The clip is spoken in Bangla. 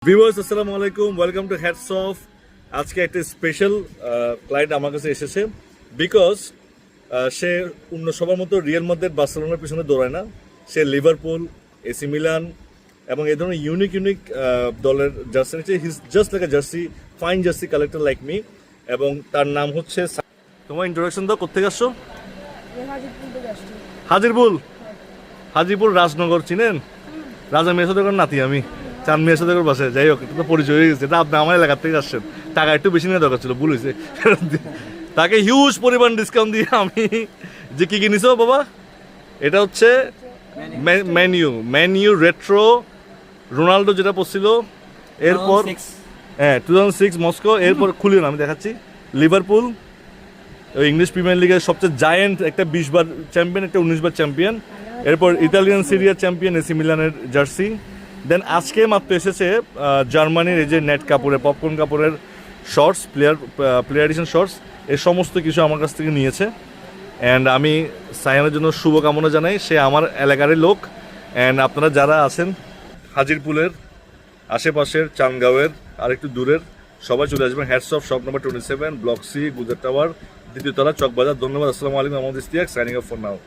ভিউয়ার্স আসসালামু আলাইকুম, ওয়েলকাম টু হ্যাটস অফ। আজকে একটা স্পেশাল ক্লায়েন্ট আমার কাছে এসেছে বিকজ সে অন্য সবার মতো রিয়াল মাদ্রিদ বার্সেলোনার পিছনে দৌড়ায় না। সে লিভারপুল, এসি মিলান এবং এই ধরনের ইউনিক দলের জার্সি নিচ্ছে। His just like a jersey, fine jersey collector like me. এবং তার নাম হচ্ছে, তোমার ইন্ট্রোডাকশন দাও, কোথেকে আসছো? হাজিরপুল রাজনগর চিনেন? রাজা মেসোদের নাতি আমি, চাঁদ মেসোদের বাসায়। যাই হোক, এটা তো পরিচয় হয়ে গেছে। এটা আপনি আমার এলাকার থেকে আসছেন, টাকা একটু বেশি নেওয়া দরকার ছিল, ভুল হয়েছে। তাকে হিউজ পরিমাণ ডিসকাউন্ট দিয়ে আমি যে কি কিনেছো বাবা, এটা হচ্ছে ম্যানইউ রেট্রো রোনাল্ডো যেটা পড়ছিল। এরপর 2006 মস্কো। এরপর খুলিও না, আমি দেখাচ্ছি। লিভারপুল, ইংলিশ প্রিমিয়ার লিগের সবচেয়ে জায়েন্ট, একটা 20 বার চ্যাম্পিয়ন, একটা 19 বার চ্যাম্পিয়ন। এরপর ইতালিয়ান সিরিয়ার চ্যাম্পিয়ন এসি মিলানের জার্সি। দেন আজকে মাত্র এসেছে জার্মানির এই যে নেট কাপড়ের, পপকর্ন কাপড়ের শর্টস, প্লেয়ার এডিশন শর্টস। এই সমস্ত কিছু আমার কাছ থেকে নিয়েছে। অ্যান্ড আমি সায়ানের জন্য শুভকামনা জানাই। সে আমার এলাকারই লোক। অ্যান্ড আপনারা যারা আছেন হাজিরপুলের আশেপাশের, চানগাঁওয়ের আর একটু দূরের, সবাই চলে আসবেন hats off, shop number 27, block C, Gujarat tower, দ্বিতীয় তলা, চকবাজার। ধন্যবাদ। আসসালামু আলাইকুম। Mohammad Ishtiaq, signing off for now.